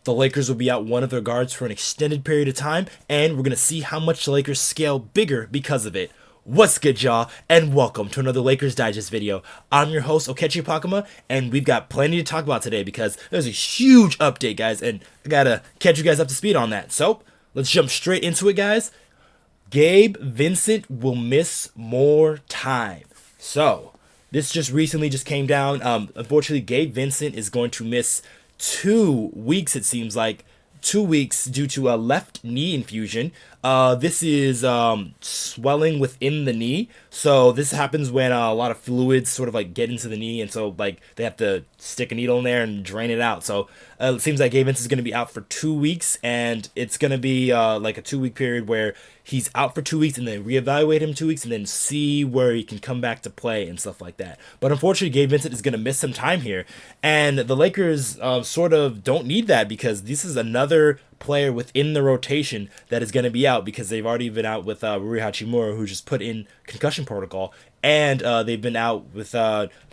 the Lakers will be out one of their guards for an extended period of time, and we're going to see how much the Lakers scale bigger because of it. What's good, y'all, and welcome to another Lakers Digest video. I'm your host, Okechi Apakama, and we've got plenty to talk about today because there's a huge update, guys, and I gotta catch you guys up to speed on that. So, let's jump straight into it, guys. Gabe Vincent will miss more time. So, this just recently just came down. Unfortunately, Gabe Vincent is going to miss 2 weeks, it seems like. 2 weeks due to a left knee infusion. This is swelling within the knee. So this happens when a lot of fluids sort of like get into the knee, and so like they have to stick a needle in there and drain it out. So it seems like Gabe Vincent is going to be out for 2 weeks, and it's going to be like a 2 week period where he's out for 2 weeks and then reevaluate him 2 weeks and then see where he can come back to play and stuff like that. But unfortunately, Gabe Vincent is going to miss some time here, and the Lakers sort of don't need that because this is another player within the rotation that is going to be out because they've already been out with Rui Hachimora, who just put in concussion protocol, and they've been out with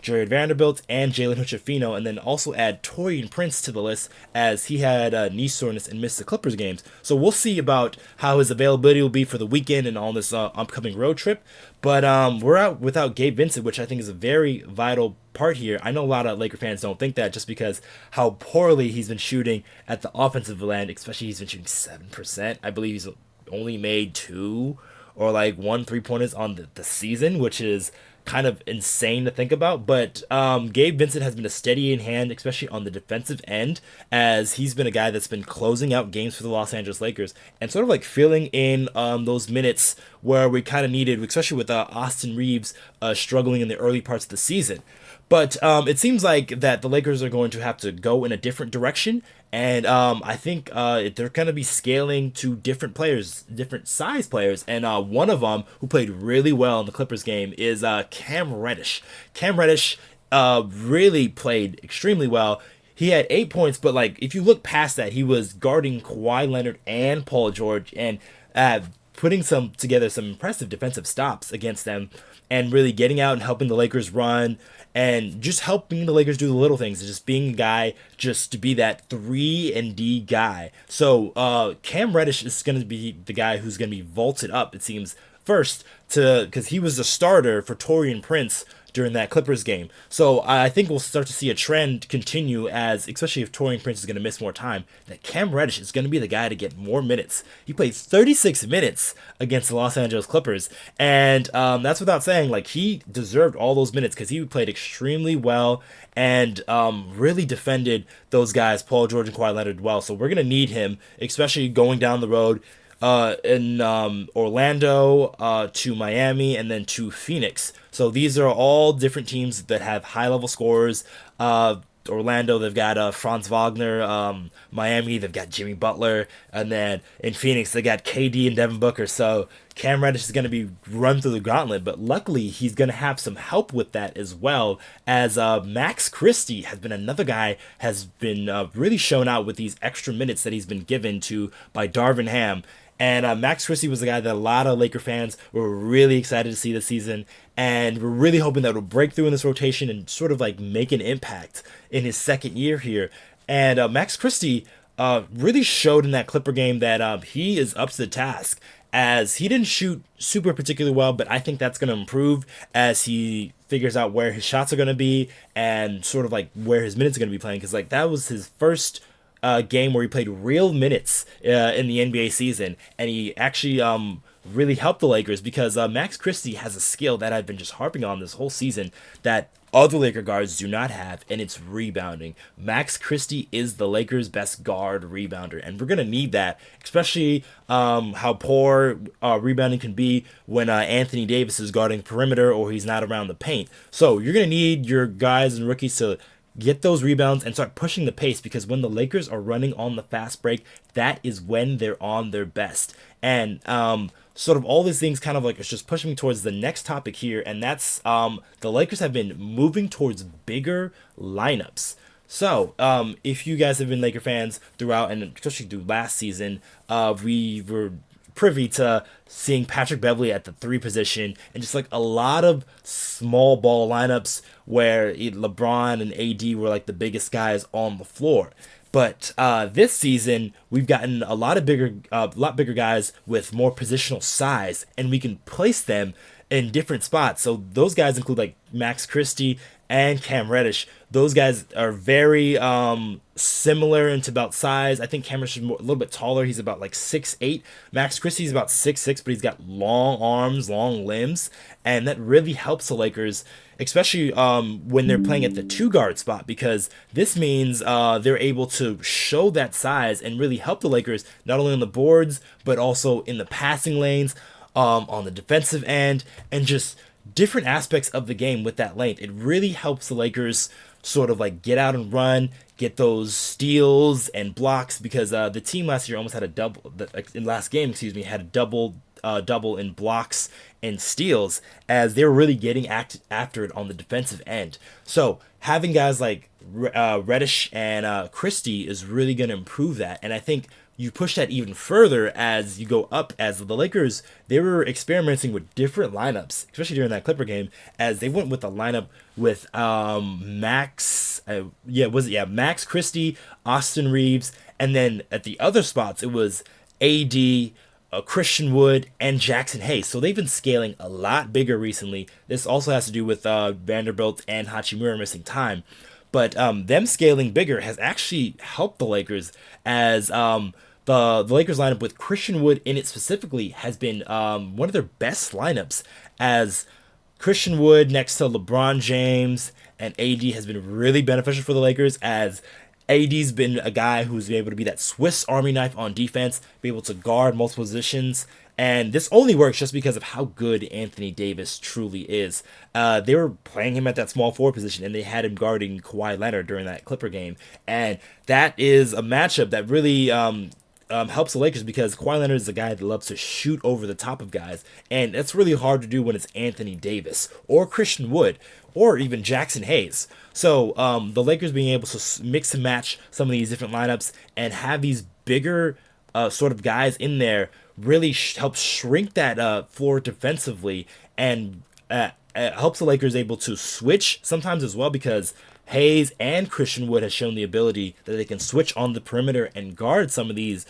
Jared Vanderbilt and Jalen Hood-Schifino, and then also add Taurean Prince to the list as he had knee soreness and missed the Clippers games. So we'll see about how his availability will be for the weekend and on this upcoming road trip. But we're out without Gabe Vincent, which I think is a very vital part here. I know a lot of Laker fans don't think that just because how poorly he's been shooting at the offensive end, especially he's been shooting 7%. I believe he's only made 2 or like 1 3-pointers on the season, which is kind of insane to think about. But Gabe Vincent has been a steady in hand, especially on the defensive end, as he's been a guy that's been closing out games for the Los Angeles Lakers and sort of like filling in those minutes where we kind of needed, especially with Austin Reaves struggling in the early parts of the season. But it seems like that the Lakers are going to have to go in a different direction, and I think they're going to be scaling to different players, different size players, and one of them who played really well in the Clippers game is Cam Reddish. Cam Reddish really played extremely well. He had 8 points, but like if you look past that, he was guarding Kawhi Leonard and Paul George and putting together some impressive defensive stops against them, and really getting out and helping the Lakers run and just helping the Lakers do the little things, just being a guy just to be that 3-and-D guy. So Cam Reddish is going to be the guy who's going to be vaulted up, it seems, first because he was the starter for Taurean Prince during that Clippers game. So I think we'll start to see a trend continue as, especially if Taurean Prince is going to miss more time, that Cam Reddish is going to be the guy to get more minutes. He played 36 minutes against the Los Angeles Clippers, and that's without saying, like, he deserved all those minutes because he played extremely well and really defended those guys, Paul George and Kawhi Leonard, well. So we're going to need him, especially going down the road in Orlando to Miami and then to Phoenix. So these are all different teams that have high-level scorers. Orlando, they've got Franz Wagner. Miami, they've got Jimmy Butler. And then in Phoenix, they got KD and Devin Booker. So Cam Reddish is going to be run through the gauntlet. But luckily, he's going to have some help with that as well, as Max Christie has been another guy, has been really shown out with these extra minutes that he's been given to by Darvin Ham. And Max Christie was the guy that a lot of Laker fans were really excited to see this season. And we're really hoping that it'll break through in this rotation and sort of like make an impact in his second year here. And Max Christie really showed in that Clipper game that he is up to the task, as he didn't shoot super particularly well, but I think that's going to improve as he figures out where his shots are going to be and sort of like where his minutes are going to be playing. Because like that was his first game where he played real minutes in the NBA season, and he actually really helped the Lakers because Max Christie has a skill that I've been just harping on this whole season that other Laker guards do not have, and it's rebounding. Max Christie is the Lakers' best guard rebounder, and we're going to need that, especially how poor rebounding can be when Anthony Davis is guarding perimeter or he's not around the paint. So you're going to need your guys and rookies to get those rebounds and start pushing the pace, because when the Lakers are running on the fast break, that is when they're on their best. And sort of all these things kind of like it's just pushing me towards the next topic here, and that's the Lakers have been moving towards bigger lineups. So, if you guys have been Laker fans throughout, and especially through last season, we were privy to seeing Patrick Beverley at the 3 position and just like a lot of small ball lineups where LeBron and AD were like the biggest guys on the floor. But this season, we've gotten a lot bigger guys with more positional size, and we can place them in different spots. So those guys include like Max Christie and Cam Reddish. Those guys are very similar into about size. I think Cam Reddish is a little bit taller. He's about like 6'8". Max Christie's about 6'6", but he's got long arms, long limbs, and that really helps the Lakers, especially when they're playing at the two guard spot, because this means they're able to show that size and really help the Lakers not only on the boards but also in the passing lanes, on the defensive end, and just different aspects of the game with that length. It really helps the Lakers sort of like get out and run, get those steals and blocks, because the team last year almost had a double, in last game, had a double in blocks and steals, as they were really getting after it on the defensive end. So having guys like Reddish and Christie is really going to improve that, and I think you push that even further as you go up, as the Lakers, they were experimenting with different lineups, especially during that Clipper game, as they went with a lineup with Max Christie, Austin Reaves, and then at the other spots it was AD, Christian Wood, and Jackson Hayes. So they've been scaling a lot bigger recently. This also has to do with Vanderbilt and Hachimura missing time. But them scaling bigger has actually helped the Lakers, as the Lakers lineup with Christian Wood in it specifically has been one of their best lineups, as Christian Wood next to LeBron James and AD has been really beneficial for the Lakers, as AD's been a guy who's been able to be that Swiss Army knife on defense, be able to guard multiple positions. And this only works just because of how good Anthony Davis truly is. They were playing him at that small forward position, and they had him guarding Kawhi Leonard during that Clipper game. And that is a matchup that really helps the Lakers, because Kawhi Leonard is a guy that loves to shoot over the top of guys. And that's really hard to do when it's Anthony Davis or Christian Wood or even Jackson Hayes. So the Lakers being able to mix and match some of these different lineups and have these bigger sort of guys in there really helps shrink that floor defensively, and helps the Lakers able to switch sometimes as well, because Hayes and Christian Wood has shown the ability that they can switch on the perimeter and guard some of these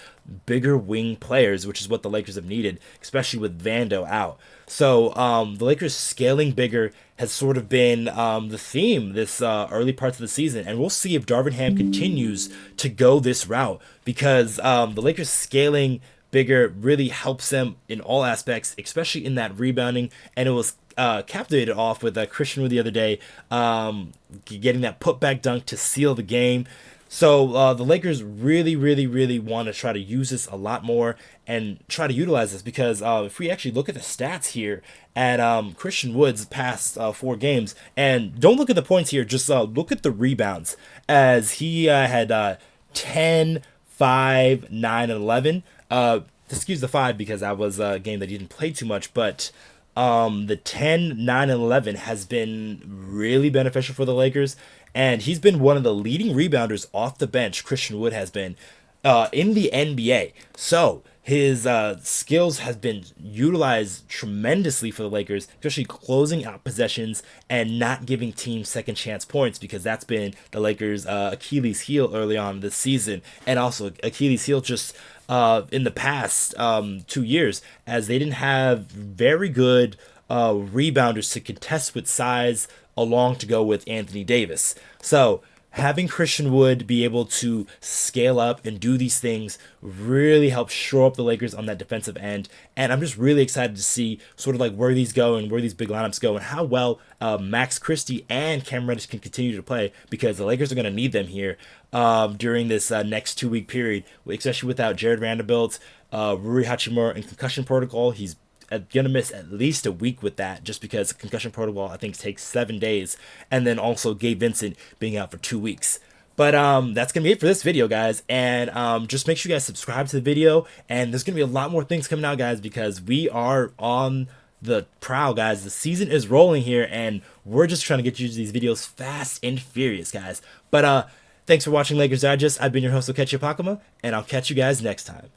bigger wing players, which is what the Lakers have needed, especially with Vando out. So the Lakers scaling bigger has sort of been the theme this early parts of the season, and we'll see if Darvin Ham continues to go this route, because the Lakers scaling bigger really helps them in all aspects, especially in that rebounding. And it was captivated off with Christian Wood the other day, getting that putback dunk to seal the game. So the Lakers really want to try to use this a lot more and try to utilize this, because if we actually look at the stats here at Christian Wood's past 4 games, and don't look at the points here, just look at the rebounds, as he had 10, 5, 9, and 11. Excuse the 5 because that was a game that he didn't play too much, but the 10, 9, and 11 has been really beneficial for the Lakers, and he's been one of the leading rebounders off the bench. Christian Wood has been in the NBA. So his skills has been utilized tremendously for the Lakers, especially closing out possessions and not giving teams second chance points, because that's been the Lakers' Achilles heel early on this season, and also Achilles heel just in the past 2 years, as they didn't have very good rebounders to contest with size along to go with Anthony Davis. So having Christian Wood be able to scale up and do these things really helps shore up the Lakers on that defensive end. And I'm just really excited to see sort of like where these go and where these big lineups go, and how well Max Christie and Cam Reddish can continue to play, because the Lakers are going to need them here during this next 2-week period, especially without Jared Vanderbilt, Rui Hachimura in concussion protocol. He's gonna miss at least a week with that, just because concussion protocol I think takes 7 days, and then also Gabe Vincent being out for 2 weeks. But that's gonna be it for this video, guys, and just make sure you guys subscribe to the video, and there's gonna be a lot more things coming out, guys, because we are on the prowl, guys. The season is rolling here, and we're just trying to get you these videos fast and furious, guys. But thanks for watching Lakers Digest. I've been your host, Okechi Apakama, and I'll catch you guys next time.